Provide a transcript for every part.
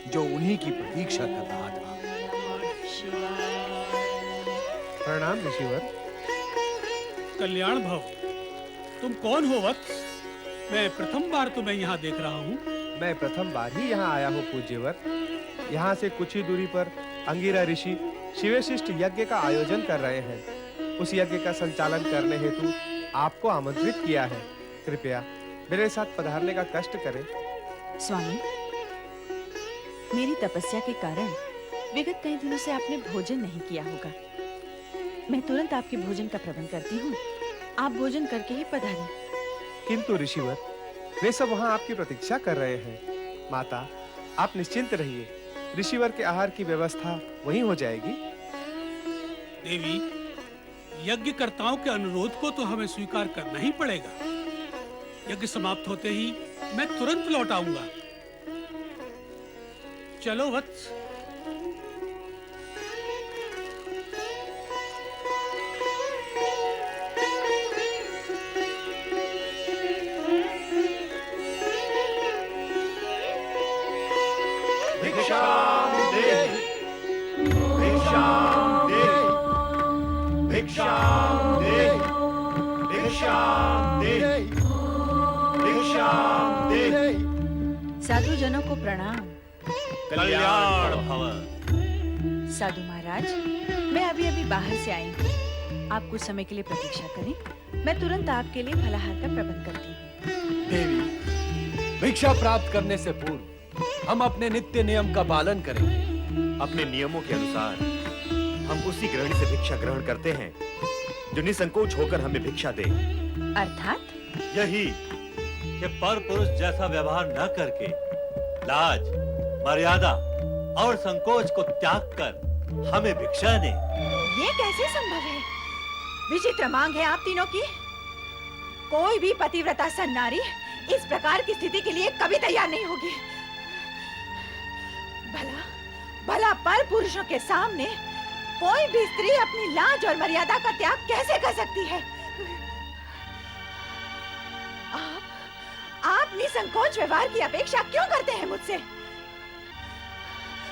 जो उन्हीं की प्रतीक्षा कर रहा था। प्रणाम ऋषिवर। कल्याण भव। तुम कौन हो वत्स? मैं प्रथम बार तुम्हें यहाँ देख रहा हूँ। मैं प्रथम बार ही यहाँ आया हूँ पूज्यवर। यहाँ से कुछ ही दूरी पर अंगिरा ऋषि शिवशिष्ट यज्ञ का आयोजन कर रहे हैं। उस यज्ञ का संचालन करने हेतु आपको आमंत्रित किया है। कृपया मेरे साथ पधारने का कष्ट करें। स्वामी, मेरी तपस्या के कारण विगत कई दिनों से आपने भोजन नहीं किया होगा। मैं तुरंत आपके भोजन का प्रबंध करती हूँ। आप भोजन करके ही पधारें। किंतु ऋषिवर, वे सब वहाँ आपकी प्रतीक्षा कर रहे हैं। माता, आप निश्चिंत रहिए। ऋषिवर के आहार की व्यवस्था वहीं हो जाएगी। देवी, यज्ञकर्ताओं के अनुरोध को तो हमें स्वीकार करना ही पड़ेगा। यज्ञ समाप्त होते ही मैं तुरंत लौट आऊंगा। चलो वत्स। भिक्षाम देहि, भिक्षाम देहि, भिक्षाम देहि, भिक्षाम देहि, भिक्षाम देहि। साधु जनों को प्रणाम। कल्याण भव। साधु महाराज, मैं अभी बाहर से आई हूँ। आप कुछ समय के लिए प्रतीक्षा करें। मैं तुरंत आपके लिए फलाहार का प्रबंध करती हूँ। देवी, भिक्षा प्राप्त करने से पूर्व हम अपने नित्य नियम का पालन करेंगे। अपने नियमों के अनुसार हम उसी गृहिणी से भिक्षा ग्रहण करते हैं जो निसंकोच होकर हमें भिक्षा दे। अर्थात यही कि पर पुरुष जैसा व्यवहार न करके लाज, मर्यादा और संकोच को त्याग कर हमें भिक्षा दे। ये कैसे संभव है? विचित्र मांग है आप तीनों की। कोई भी पतिव्रता सन्नारी इस प्रकार की स्थिति के लिए कभी तैयार नहीं होगी। भला पर पुरुषों के सामने कोई भी स्त्री अपनी लाज और मर्यादा का त्याग कैसे कर सकती है? आप निसंकोच व्यवहार की अपेक्षा क्यों करते हैं मुझसे?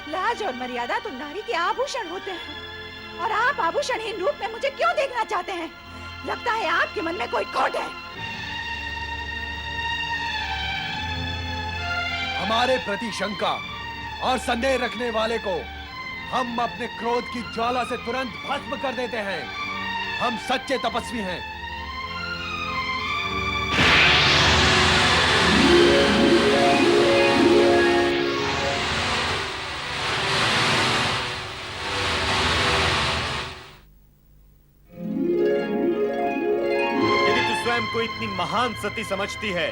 लाज और मर्यादा तो नारी के आभूषण होते हैं, और आप आभूषणहीन रूप में मुझे क्यों देखना चाहते हैं? लगता है आपके मन में कोई खोट है। हमारे प्रति शंका और संदेह रखने वाले को हम अपने क्रोध की ज्वाला से तुरंत भस्म कर देते हैं। हम सच्चे तपस्वी हैं। यदि तू स्वयं को इतनी महान सती समझती है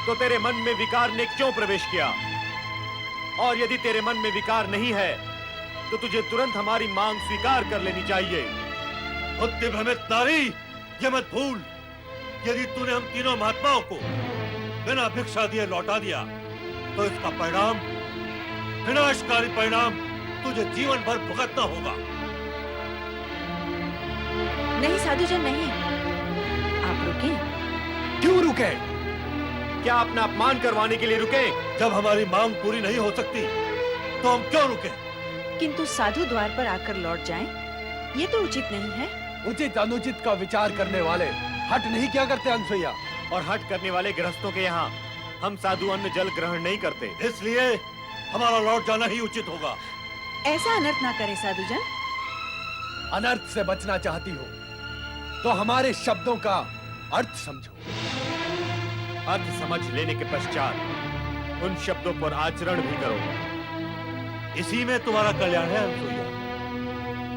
तो तेरे मन में विकार ने क्यों प्रवेश किया? और यदि तेरे मन में विकार नहीं है तो तुझे तुरंत हमारी मांग स्वीकार कर लेनी चाहिए। बुद्धि भ्रमित नारी, ये मत भूल, यदि तूने हम तीनों महात्माओं को बिना भिक्षा दिए लौटा दिया तो इसका परिणाम, विनाशकारी परिणाम तुझे जीवन भर भुगतना होगा। नहीं साधुजन, नहीं। आप रुके। क्यों रुके? क्या अपना अपमान करवाने के लिए रुके? जब हमारी मांग पूरी नहीं हो सकती तो हम क्यों रुके? किंतु साधु द्वार पर आकर लौट जाएं, ये तो उचित नहीं है। उचित अनुचित का विचार करने वाले हट नहीं क्या करते अनसुईया? और हट करने वाले गृहस्थों के यहाँ हम साधु अन्न जल ग्रहण नहीं करते। इसलिए हमारा लौट जाना ही उचित होगा। ऐसा अनर्थ ना करे साधुजन। अनर्थ से बचना चाहती हो तो हमारे शब्दों का अर्थ समझो। अर्थ समझ लेने के पश्चात उन शब्दों पर आचरण भी करो। इसी में तुम्हारा कल्याण है अनसुईया।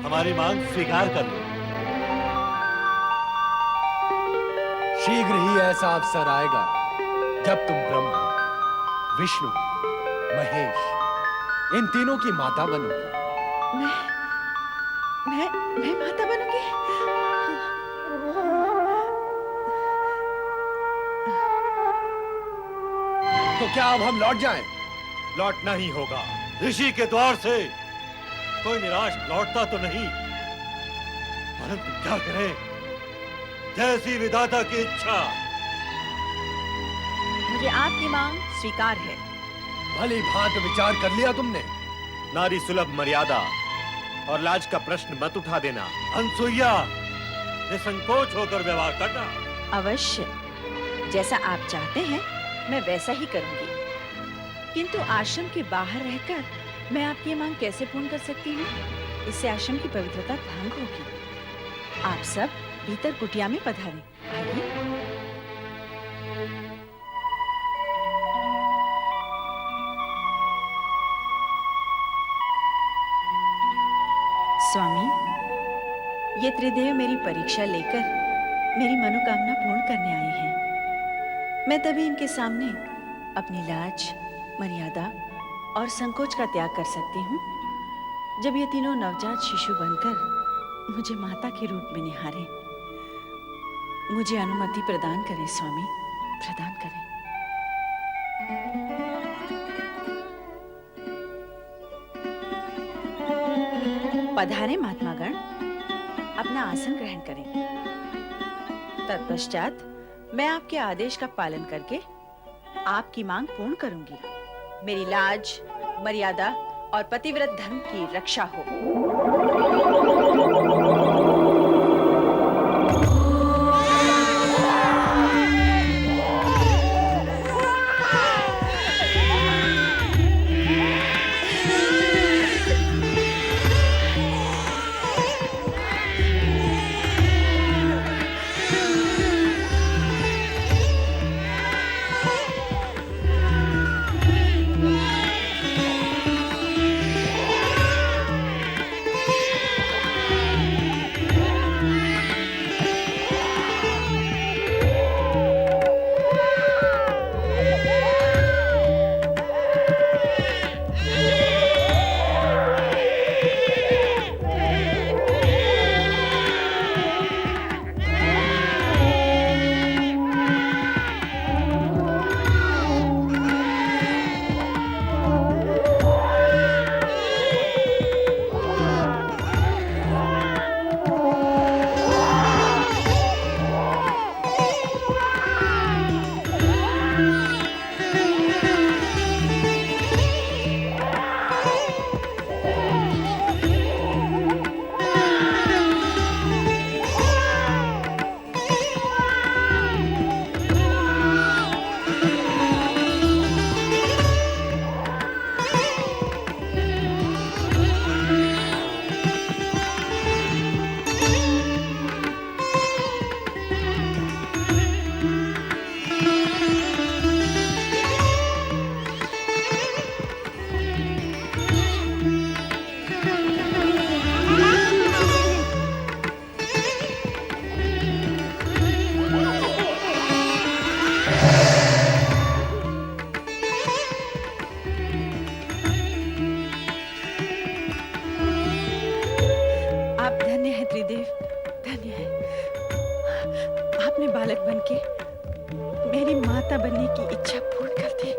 हमारी मांग स्वीकार कर लो। शीघ्र ही ऐसा अवसर आएगा जब तुम ब्रह्मा, विष्णु, महेश इन तीनों की माता बनोगी। मैं माता बनूंगी? तो क्या अब हम लौट जाएं? लौटना ही होगा। ऋषि के द्वार से कोई निराश लौटता तो नहीं, परंतु क्या करें, जैसी विधाता की इच्छा। मुझे आपकी मांग स्वीकार है। भली भांत विचार कर लिया तुमने? नारी सुलभ मर्यादा और लाज का प्रश्न मत उठा देना। अनसुईया, निसंकोच होकर व्यवहार करना। अवश्य, जैसा आप चाहते हैं मैं वैसा ही करूंगी। किंतु आश्रम के बाहर रहकर मैं आपकी ये मांग कैसे पूर्ण कर सकती हूँ? इससे आश्रम की पवित्रता भंग होगी। आप सब भीतर कुटिया में पधारें। आइए। स्वामी, ये त्रिदेव मेरी परीक्षा लेकर मेरी मनोकामना पूर्ण करने आए हैं। मैं तभी इनके सामने अपनी लाज, मर्यादा और संकोच का त्याग कर सकती हूँ जब ये तीनों नवजात शिशु बनकर मुझे माता के रूप में निहारें। मुझे अनुमति प्रदान करें स्वामी, प्रदान करें। पधारे महात्मागण, अपना आसन ग्रहण करें। तत्पश्चात मैं आपके आदेश का पालन करके आपकी मांग पूर्ण करूंगी। मेरी लाज, मर्यादा और पतिव्रत धर्म की रक्षा हो। बालक बनके मेरी माता बनने की इच्छा पूर्ण कर दी।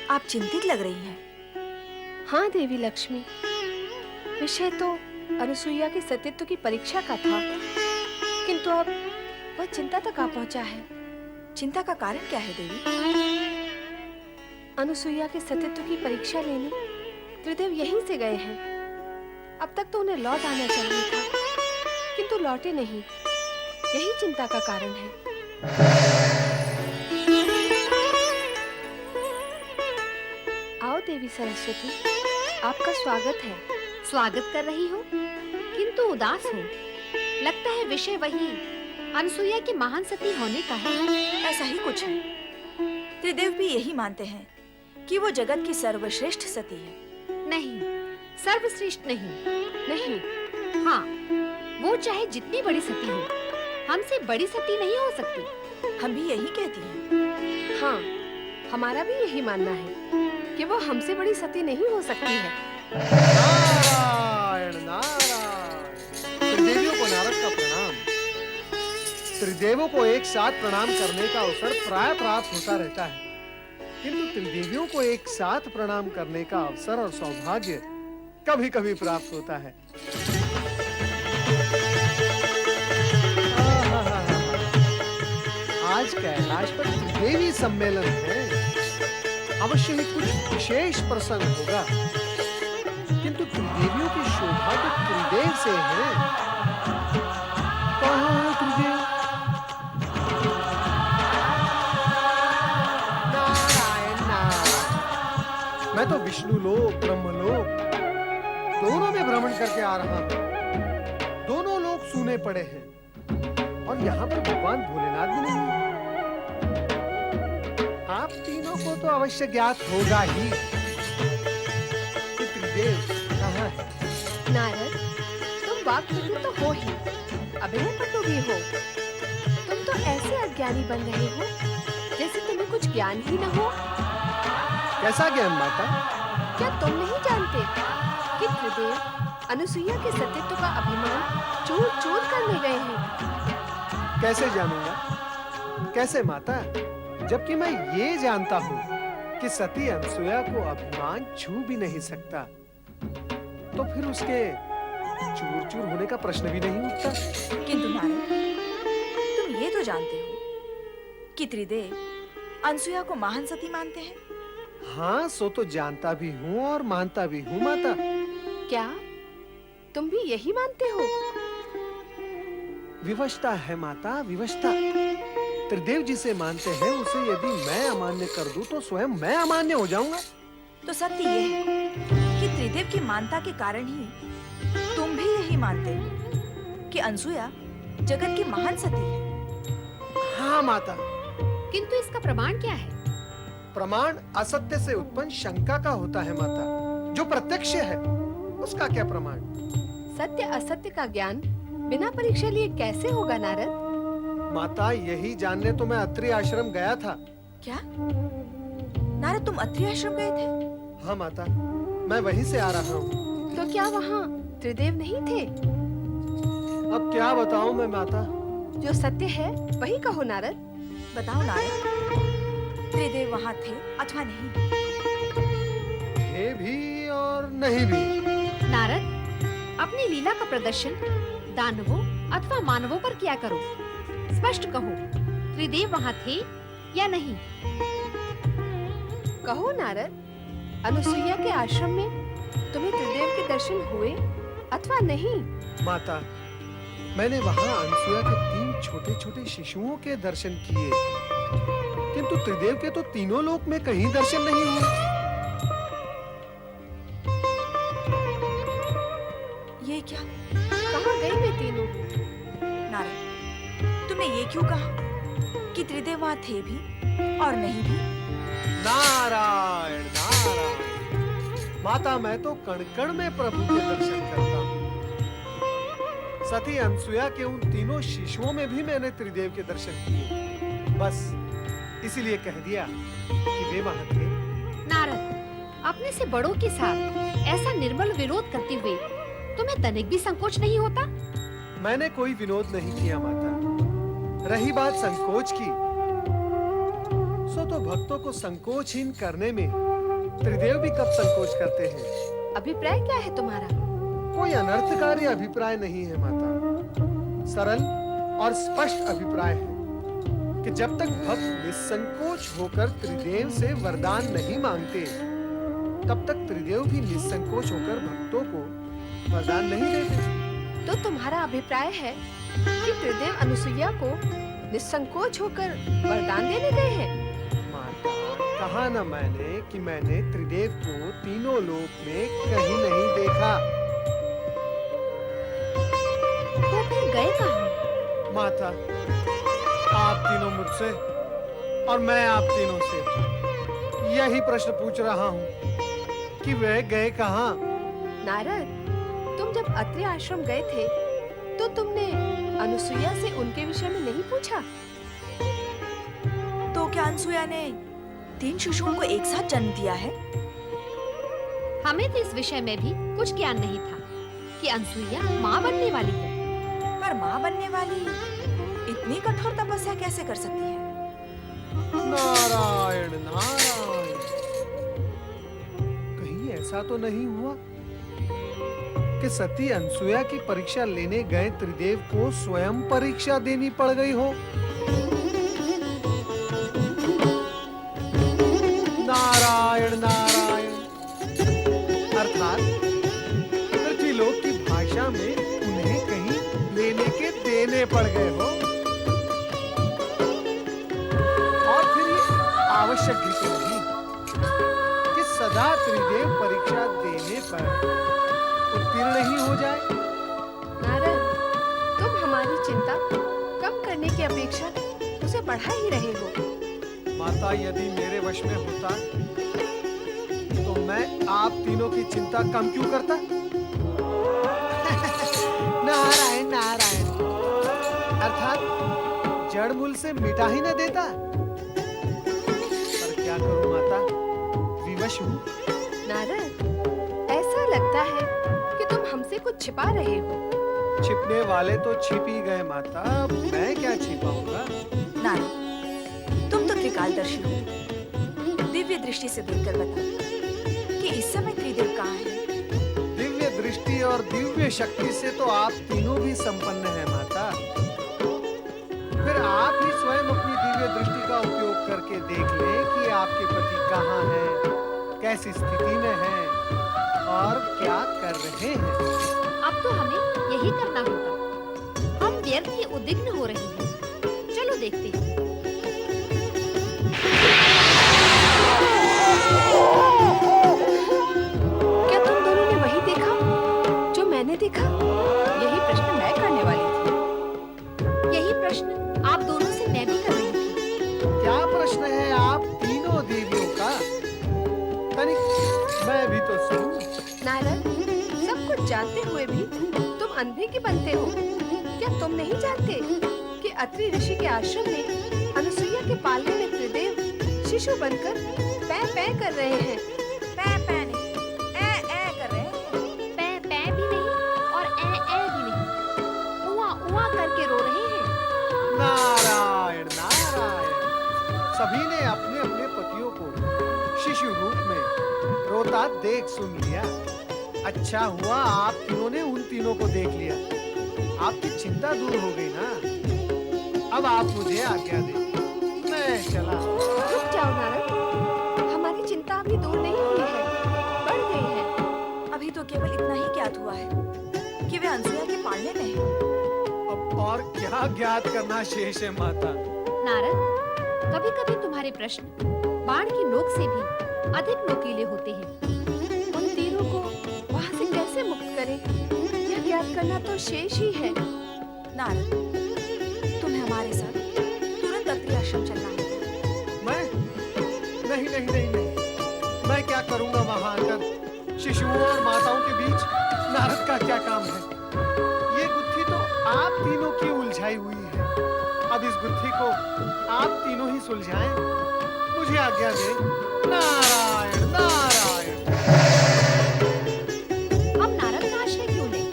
आप चिंतित लग रही हैं। हाँ देवी लक्ष्मी, विषय तो अनुसुईया के सतीत्व की परीक्षा का था, किंतु अब वह चिंता तक आ पहुंचा है। चिंता का कारण क्या है देवी? अनुसुईया के सतीत्व की परीक्षा लेने त्रिदेव यहीं से गए हैं। अब तक तो उन्हें लौट आना चाहिए था, किंतु लौटे नहीं। यही चिंता का कारण है। आओ देवी सरस्वती, आपका स्वागत है। स्वागत कर रही हूँ, किंतु उदास हूँ। लगता है विषय वही अनुसुईया की महान सती होने का है। ऐसा ही कुछ है। त्रिदेव भी यही मानते हैं कि वो जगत की सर्वश्रेष्ठ सती है। नहीं, सर्वश्रेष्ठ नहीं। नहीं, हाँ, वो चाहे जितनी बड़ी सती हो, हमसे बड़ी सती नहीं हो सकती। हम भी यही कहती हैं। हाँ, हमारा भी यही मानना है कि वो हमसे बड़ी सती नहीं हो सकती है। नारायण नारायण। त्रिदेवियों को नारद का प्रणाम। त्रिदेवों को एक साथ प्रणाम करने का अवसर प्राय प्राप्त होता रहता है, किंतु त्रिदेवियों को एक साथ प्रणाम करने का अवसर और सौभाग्य कभी-कभी प्राप्त होता है। आज कैलाश पर त्रिदेवी सम्मेलन है। अवश्य ही कुछ विशेष प्रसंग होगा, किंतु त्रिदेवियों की शोभा तो त्रिदेव से है। कहाँ है त्रिदेव? नारायण नारायण। मैं तो विष्णु लोक, ब्रह्मलोक दोनों में भ्रमण करके आ रहा हूँ। दोनों लोग सूने पड़े हैं और यहाँ पर भगवान भोलेनाथ भी नहीं है। आप तीनों को तो अवश्य ज्ञात होगा ही कि त्रिदेव कहाँ है। नारद, तुम वाक्पटु तो हो ही, अभिनय पटु भी हो। तुम तो ऐसे अज्ञानी बन रहे हो जैसे तुम्हें कुछ ज्ञान ही न हो। कैसा ज्ञान माता? क्या तुम नहीं जानते कि त्रिदेव अनुसुईया के सतीत्व का अभिमान चूर चूर करने गए हैं? कैसे जानूंगा? कैसे माता? जबकि मैं ये जानता हूँ कि सती अनसुया को अभिमान छू भी नहीं सकता, तो फिर उसके चूर चूर होने का प्रश्न भी नहीं उठता। किंतु नारद, तुम ये तो जानते हो कि त्रिदेव अनसुया को महान सती मानते हैं। हाँ, सो तो जानता भी हूँ और मानता भी हूँ माता। क्या तुम भी यही मानते हो? विवशता है माता, विवशता। त्रिदेव जिसे मानते हैं उसे यदि मैं अमान्य कर दूं तो स्वयं मैं अमान्य हो जाऊंगा। तो सत्य ये है कि त्रिदेव की मानता के कारण ही तुम भी यही मानते हो कि अनसुया जगत की महान सती है। हाँ माता। किंतु इसका प्रमाण क्या है? प्रमाण असत्य से उत्पन्न शंका का होता है माता। जो प्रत्यक्ष है उसका क्या प्रमाण? सत्य असत्य का ज्ञान बिना परीक्षा लिए कैसे होगा नारद? माता, यही जानने तो मैं अत्रि आश्रम गया था। क्या नारद, तुम अत्रि आश्रम गए थे? हाँ माता, मैं वहीं से आ रहा हूँ। तो क्या वहाँ त्रिदेव नहीं थे? अब क्या बताऊँ मैं माता? जो सत्य है वही कहो नारद। बताओ नारद, त्रिदेव वहाँ थे अथवा नहीं? थे भी और नहीं भी। नारद, अपनी लीला का प्रदर्शन दानवों अथवा मानवों पर किया करो। स्पष्ट कहो, त्रिदेव वहाँ थे या नहीं? कहो नारद, अनुसुईया के आश्रम में तुम्हें त्रिदेव के दर्शन हुए अथवा नहीं? माता, मैंने वहाँ अनसुया के 3 छोटे-छोटे शिशुओं के दर्शन किए, किंतु त्रिदेव के तो तीनों लोक में कहीं दर्शन नहीं हुए। ये क्या? कहाँ गए वे तीनों? नारद, तुमने ये क्यों कहा कि त्रिदेव वहाँ थे भी और नहीं भी? नारायण नारायण। माता, मैं तो कण-कण में प्रभु के दर्शन करता हूँ। सती अनसुया के उन तीनों शिशुओं में भी मैंने त्रिदेव के दर्शन किए। बस इसीलिए कह दिया कि वे वहाँ थे। नारद, अपने से बड़ों के साथ ऐसा निर्मल विरोध करते हुए तुम्हें तनिक भी संकोच नहीं होता? मैंने कोई विनोद नहीं किया माता। रही बात संकोच की, सो तो भक्तों को संकोचहीन करने में त्रिदेव भी कब संकोच करते हैं। अभिप्राय क्या है तुम्हारा? कोई अनर्थकारी अभिप्राय नहीं है माता। सरल और स्पष्ट अभिप्राय है कि जब तक भक्त निसंकोच होकर त्रिदेव से वरदान नहीं मांगते, तब तक त्रिदेव भी निसंकोच होकर भक्तों को वरदान नहीं देते। तो तुम्हारा अभिप्राय है कि त्रिदेव अनुसुईया को निसंकोच होकर वरदान देने गए हैं? माता, कहा न मैंने कि मैंने त्रिदेव को तीनों लोक में कहीं नहीं देखा। तो फिर गए कहाँ? माता, आप तीनों मुझसे और मैं आप तीनों से यही प्रश्न पूछ रहा हूँ कि वे गए कहाँ? नारद, तुम जब अत्रि आश्रम गए थे तो तुमने अनुसुईया से उनके विषय में नहीं पूछा? तो क्या अनसुया ने 3 शिशुओं को एक साथ जन्म दिया है? हमें तो इस विषय में भी कुछ ज्ञान नहीं था कि अनसुईया माँ बनने वाली है। पर माँ बनने वाली इतनी कठोर तपस्या कैसे कर सकती है? नारायण नारायण, कहीं ऐसा तो नहीं हुआ कि सती अनसुया की परीक्षा लेने गए त्रिदेव को स्वयं परीक्षा देनी पड़ गई हो? नारायण नारायण, अर्थात पृथ्वीलोक की भाषा में उन्हें कहीं लेने के देने पड़ गए हो। और फिर ये आवश्यक भी तो नहीं कि सदा त्रिदेव परीक्षा देने पर उत्तीर्ण ही हो जाए। नारद, तुम हमारी चिंता कम करने की अपेक्षा उसे बढ़ा ही रहे हो। माता, यदि मेरे वश में होता तो मैं आप तीनों की चिंता कम क्यों करता? नारायण नारायण, अर्थात जड़ मूल से मिटा ही न देता। पर क्या करूं माता, विवश हूं। नारद, ऐसा लगता है कि तुम हमसे कुछ छिपा रहे हो। छिपने वाले तो छिप ही गए माता, अब मैं क्या छिपाऊंगा? नारद, तुम तो त्रिकालदर्शी हो। दिव्य दृष्टि से देखकर बता कि इस समय त्रिदेव कहाँ हैं? दिव्य दृष्टि और दिव्य शक्ति से तो आप तीनों भी संपन्न हैं माता। फिर आप ही स्वयं अपनी दिव्य दृष्टि का उपयोग करके देख लें कि आपके पति कहाँ हैं, कैसी स्थिति में हैं और क्या कर रहे हैं। अब तो हमें यही करना होगा। हम व्यर्थ ही उद्विग्न हो रहे हैं। चलो देखते हैं। क्या तुम दोनों ने वही देखा जो मैंने देखा? यही प्रश्न मैं करने वाली थी। यही प्रश्न आप दोनों से मैं भी कर रही थी। क्या प्रश्न है आप तीनों देवियों का? तनिक मैं भी तो सुनूं। नारद, सब कुछ जानते हुए भी तुम अंधे के बनते हो। क्या तुम नहीं जानते कि अत्रि ऋषि के आश्रम में अनुसुईया के पालने में त्रिदेव शिशु बनकर पै पै कर रहे हैं? पै पै नहीं, ए कर रहे हैं। पै पै भी नहीं और ए भी नहीं, उआ उआ करके रो रहे हैं। नारायण नारायण, सभी ने अपने अपने पतियों को शिशु रूप में रोता देख सुन लिया। अच्छा हुआ आप तीनों ने उन तीनों को देख लिया, आपकी चिंता दूर हो गई ना। अब आप मुझे आज्ञा दें, मैं चला। रुक जाओ नारद, हमारी चिंता अभी दूर नहीं हुई है, बढ़ गई है। अभी तो केवल इतना ही ज्ञात हुआ है कि वे अनसुया के पालने में हैं। अब और क्या ज्ञात करना शेष है माता? नारद, कभी-कभी तुम्हारे प्रश्न बाण की नोक से भी अधिक नोकीले होते हैं। उन तीरों को वहाँ से कैसे मुक्त करें, यह ज्ञात करना तो शेष ही है। नारद, तुम्हें हमारे साथ तुरंत अत्रि आश्रम चलना है। मैं नहीं नहीं नहीं नहीं, मैं क्या करूंगा वहां आकर? शिशुओं और माताओं के बीच नारद का क्या काम है? ये गुत्थी तो आप तीनों की उलझाई हुई है। अब इस गुत्थी को आप तीनों ही सुलझाएं। मुझे आज्ञा दें। नारायण नारायण। हम नारद का आश्रय क्यों लें?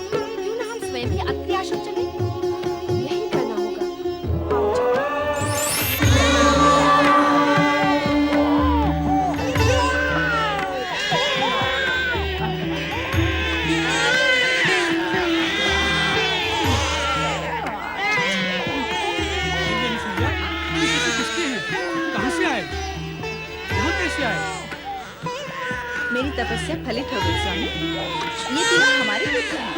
क्यों ना हम स्वयं ही अत्रि आश्रम चलें? यही करना होगा। आओ चलो। ये अनुसुईया, ये शिशु किसके हैं? कहाँ से आए? यहाँ कैसे आए? मेरी तपस्या फलित हो गई स्वामी। ये तीनों हमारे पुत्र हैं।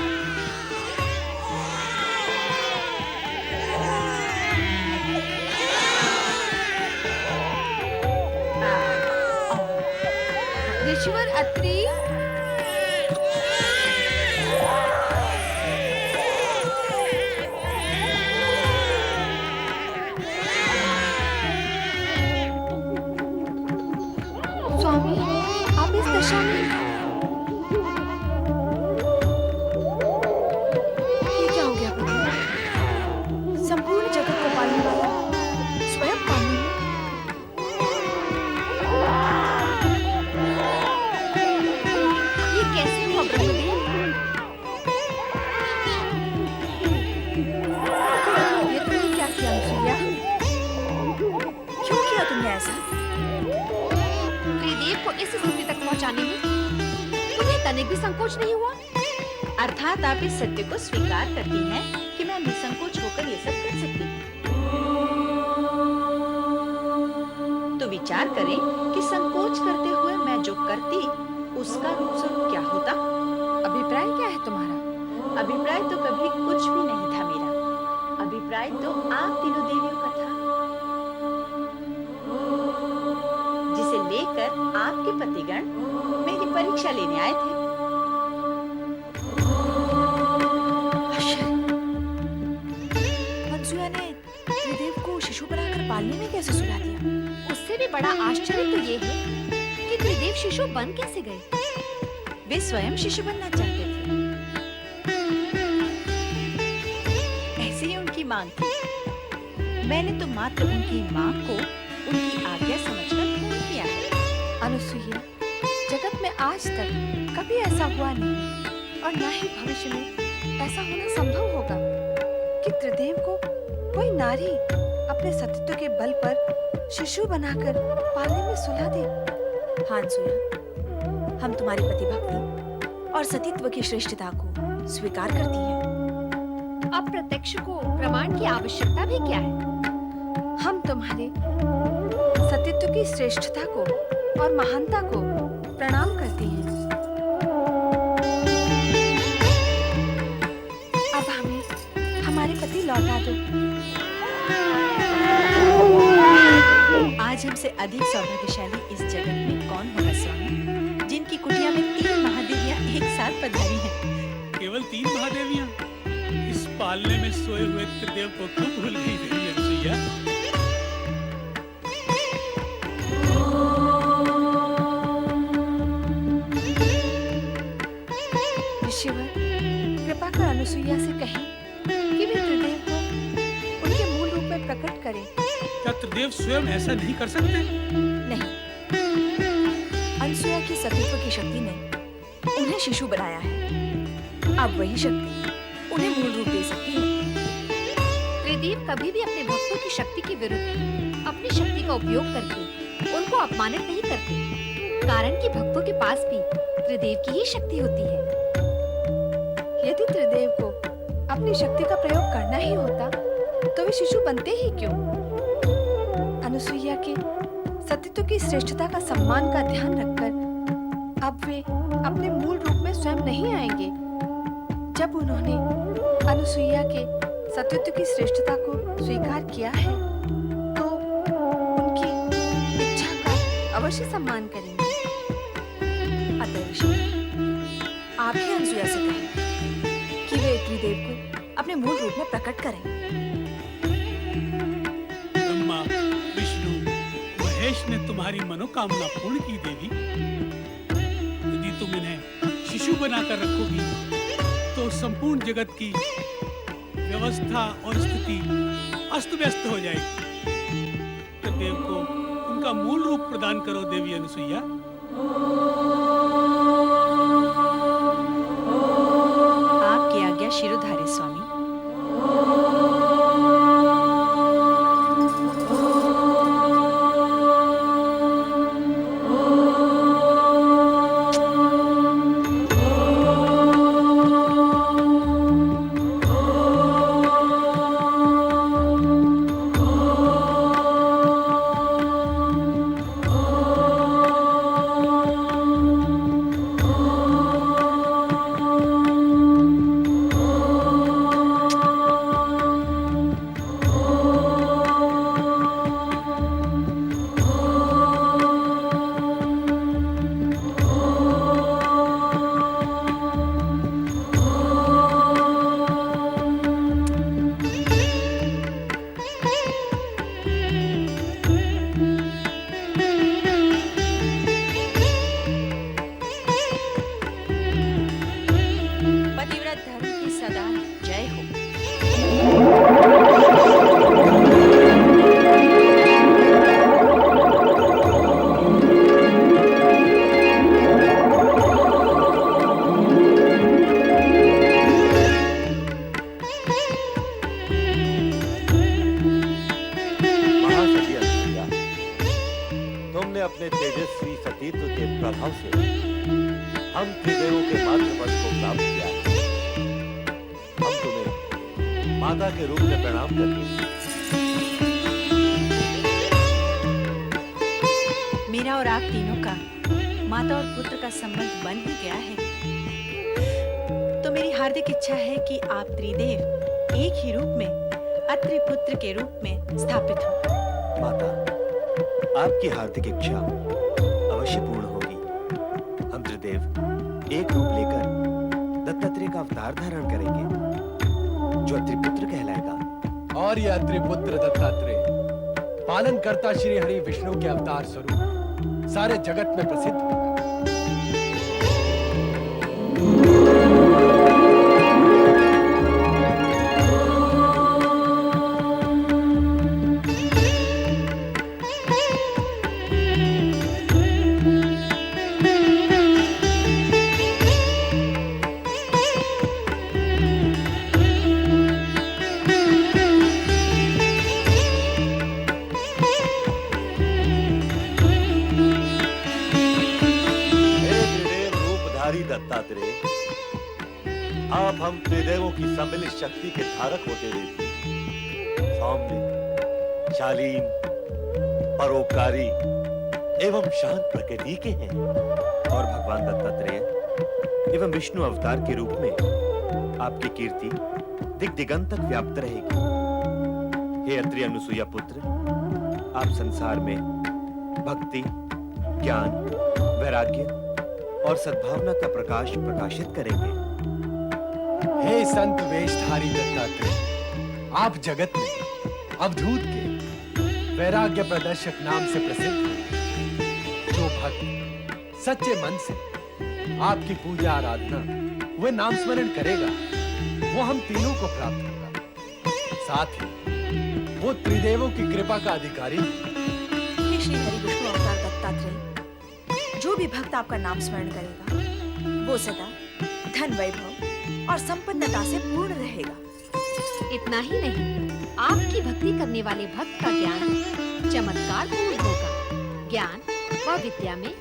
ऋषिवर अत्रि, स्वामी, आप इस दशा में? ये क्या हो गया संकोच नहीं हुआ? अर्थात आप इस सत्य को स्वीकार करती हैं कि मैं निसंकोच होकर ये सब कर सकती हूँ। तो विचार करें कि संकोच करते हुए मैं जो करती उसका रूप स्वरूप क्या होता। अभिप्राय क्या है तुम्हारा? अभिप्राय तो कभी कुछ भी नहीं था मेरा। अभिप्राय तो आप तीनों देवियों का था, जिसे लेकर आपके पतिगण मेरी परीक्षा लेने आए थे। अनसुया ने त्रिदेव को शिशु बनाकर पालने में कैसे सुला दिया? उससे भी बड़ा आश्चर्य तो ये है कि त्रिदेव शिशु बन कैसे गए? वे स्वयं शिशु बनना चाहते थे, ऐसी ही उनकी मांग थी। मैंने तो मात्र उनकी मांग को उनकी आज्ञा समझकर पूर्ण किया है। अनुसुईया, जगत में आज तक कभी ऐसा हुआ नहीं और ना ही भविष्य में ऐसा होना संभव होगा कि त्रिदेव को कोई नारी अपने सतीत्व के बल पर शिशु बनाकर पालने में सुला दे। हाँ अनुसुईया, हम तुम्हारी पतिभक्ति और सतीत्व की श्रेष्ठता को स्वीकार करती हैं। अब प्रत्यक्ष को प्रमाण की आवश्यकता भी क्या है? हम तुम्हारे सतीत्व की श्रेष्ठता को और महानता को प्रणाम करती हैं। अब हमें हमारे पति लौटा दो। आज हमसे अधिक सौभाग्यशाली इस जगत में कौन होगा स्वामी, जिनकी कुटिया में 3 महादेवियां एक साथ पधारी हैं। केवल 3 महादेवियां? इस पालने में सोए हुए त्रिदेव को क्यों भूल गई देवी अनसुईया? ऋषिवर, कृपा कर अनुसुईया से कहें कि वे त्रिदेव को उनके मूल रूप में प्रकट करें। क्या त्रिदेव स्वयं ऐसा नहीं कर सकते? नहीं, अनसुया की सतीत्व की शक्ति ने उन्हें शिशु बनाया है। अब वही शक्ति उन्हें मूल रूप दे सकती है। त्रिदेव कभी भी अपने भक्तों की शक्ति के विरुद्ध अपनी शक्ति का उपयोग करके उनको अपमानित नहीं करते, कारण कि भक्तों के पास भी त्रिदेव की ही शक्ति होती है। यदि त्रिदेव को अपनी शक्ति का प्रयोग करना ही होता तो वे शिशु बनते ही क्यों? अनुसुईया के सतीत्व की श्रेष्ठता का सम्मान का ध्यान रखकर अब वे अपने मूल रूप में स्वयं नहीं आएंगे। जब उन्होंने अनुसुईया के सतीत्व की श्रेष्ठता को स्वीकार किया है तो उनकी इच्छा का अवश्य सम्मान करेंगे। अतः ऋषि, आप ही अनसुईया से कहें कि वे त्रिदेव को अपने मूल रूप में प्रकट करें। ब्रह्मा, विष्णु, महेश ने तुम्हारी मनोकामना पूर्ण की देवी। यदि तुम इन्हें शिशु बनाकर रखोगी तो संपूर्ण जगत की व्यवस्था और स्थिति अस्त व्यस्त हो जाएगी। त्रिदेव को उनका मूल रूप प्रदान करो देवी अनसुईया। आपकी आज्ञा शिरोधार्य स्वामी। हम त्रिदेवों के मातृपद को प्राप्त किया है। हम तुम्हें माता के रूप में प्रणाम करते हैं। मेरा और आप तीनों का माता और पुत्र का संबंध बन ही गया है, तो मेरी हार्दिक इच्छा है कि आप त्रिदेव एक ही रूप में अत्रि पुत्र के रूप में स्थापित हो। माता, आपकी हार्दिक इच्छा अवश्य पूर्ण होगी। हम त्रिदेव एक रूप लेकर दत्तात्रेय का अवतार धारण करेंगे, जो अत्रिपुत्र कहलाएगा। और यह अत्रिपुत्र दत्तात्रेय पालनकर्ता श्री हरि विष्णु के अवतार स्वरूप सारे जगत में प्रसिद्ध होगा। दत्तात्रेय, आप हम त्रिदेवों की सम्मिलित शक्ति के धारक होते देते, सौम्य, शालीन, परोपकारी एवं शांत प्रकृति के हैं। और भगवान दत्तात्रेय एवं विष्णु अवतार के रूप में आपकी कीर्ति दिग दिगंत तक व्याप्त रहेगी। हे अत्रि अनुसुईया पुत्र, आप संसार में भक्ति, ज्ञान, वैराग्य और सद्भावना का प्रकाश प्रकाशित करेंगे। हे संत वेशधारी दत्तात्रेय, आप जगत में अवधूत के वैराग्य प्रदर्शक नाम से प्रसिद्ध हैं। जो भक्त सच्चे मन से आपकी पूजा आराधना व नाम स्मरण करेगा, वो हम तीनों को प्राप्त होगा। साथ ही वो त्रिदेवों की कृपा का अधिकारी। हे श्री हरि विष्णु अवतार दत्तात्रेय, जो भी भक्त आपका नाम स्मरण करेगा, वो सदा धन, वैभव और संपन्नता से पूर्ण रहेगा। इतना ही नहीं, आपकी भक्ति करने वाले भक्त का ज्ञान चमत्कार पूर्ण होगा। ज्ञान व विद्या में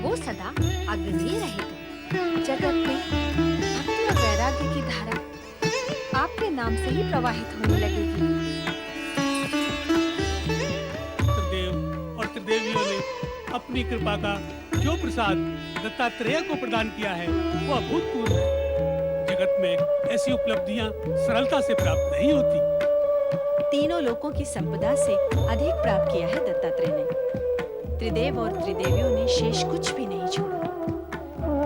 वो सदा अग्रणी रहेगा। जगत में भक्ति और वैराग्य की धारा आपके नाम से ही प्रवाहित होने लगेगी। त्रिदेव और त्रिदेवियों ने अपनी कृपा का जो प्रसाद दत्तात्रेय को प्रदान किया है, वो अभूतपूर्व है। जगत में ऐसी उपलब्धियां सरलता से प्राप्त नहीं होती। तीनों लोकों की संपदा से अधिक प्राप्त किया है दत्तात्रेय ने। त्रिदेव और त्रिदेवियों ने शेष कुछ भी नहीं छोड़ा।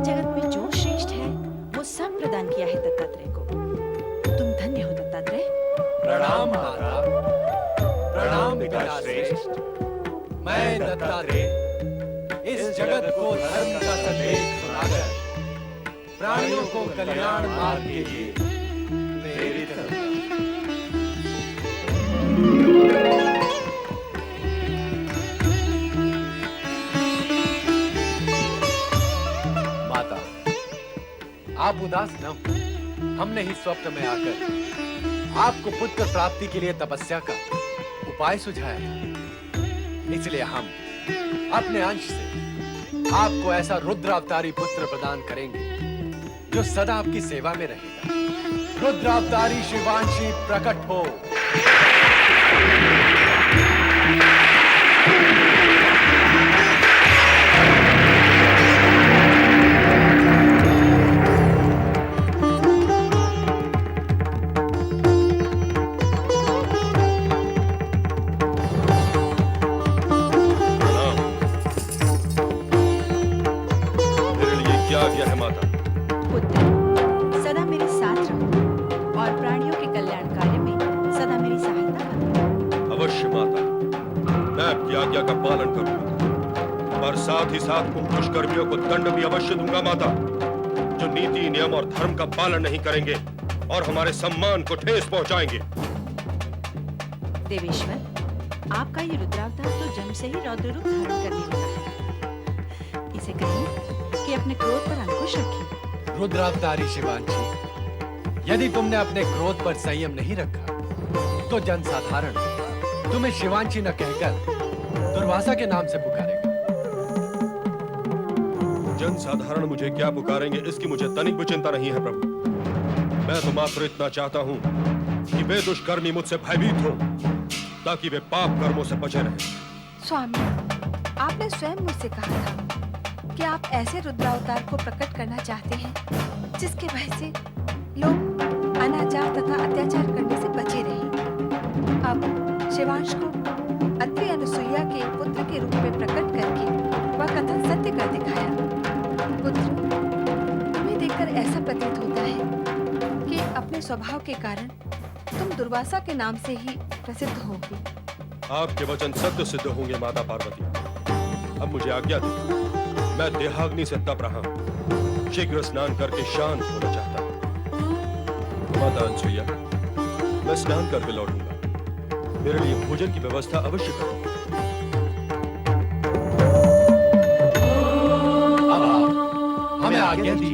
जगत में जो श्रेष्ठ है, वो सब प्रदान किया है दत्तात्रेय को। तुम धन्य हो दत्तात्रेय। प्रणाम माता, प्रणाम पिता श्रेष्ठ। मैं दत्तात्रेय इस जगत को धर्म का संदेश सुनाकर प्राणियों को कल्याण मार्ग के लिए प्रेरित करूंगा। माता, आप उदास न हो। हमने ही स्वप्न में आकर आपको पुत्र प्राप्ति के लिए तपस्या का उपाय सुझाया था। इसलिए हम अपने अंश से आपको ऐसा रुद्रावतारी पुत्र प्रदान करेंगे जो सदा आपकी सेवा में रहेगा। रुद्रावतारी शिवांशी प्रकट हो। साथ ही साथ उन दुष्कर्मियों को दंड भी अवश्य दूंगा माता, जो नीति, नियम और धर्म का पालन नहीं करेंगे और हमारे सम्मान को ठेस पहुंचाएंगे। देवेश्वर, आपका ये रुद्रावतार तो जन्म से ही रौद्र रूप धारण करने लगा है। इसे कहिए कि अपने क्रोध पर अंकुश रखिए। रुद्रावतारी शिवांशी, यदि तुमने अपने क्रोध पर संयम नहीं रखा, तो जनसाधारण तुम्हें शिवांशी न कहकर दुर्वासा के नाम से पुकारेगा। जनसाधारण मुझे क्या पुकारेंगे इसकी मुझे तनिक भी चिंता नहीं है प्रभु। मैं तो मात्र इतना चाहता हूँ कि वे दुष्कर्मी मुझसे भयभीत हो, ताकि वे पाप कर्मों से बचे रहें। स्वामी, आपने स्वयं मुझसे कहा था कि आप ऐसे रुद्रावतार को प्रकट करना चाहते हैं जिसके भय से लोग अनाचार तथा अत्याचार करने से बचे रहें। अब शिवांश को अत्रि अनुसुईया के पुत्र के रूप में प्रकट करके वह कथन सत्य कर दिखाया। पुत्र, तुम्हें देखकर ऐसा प्रतीत होता है कि अपने स्वभाव के कारण तुम दुर्वासा के नाम से ही प्रसिद्ध होगे। आपके वचन सत्य सिद्ध होंगे माता पार्वती। अब मुझे आज्ञा दे, मैं देहाग्नि से तप रहा हूँ, शीघ्र स्नान करके शांत होना चाहता हूँ। माता अनसुईया, मैं स्नान करके लौटूंगा, मेरे लिए भोजन की व्यवस्था अवश्य करो। अब आप हमें आज्ञा दीजिए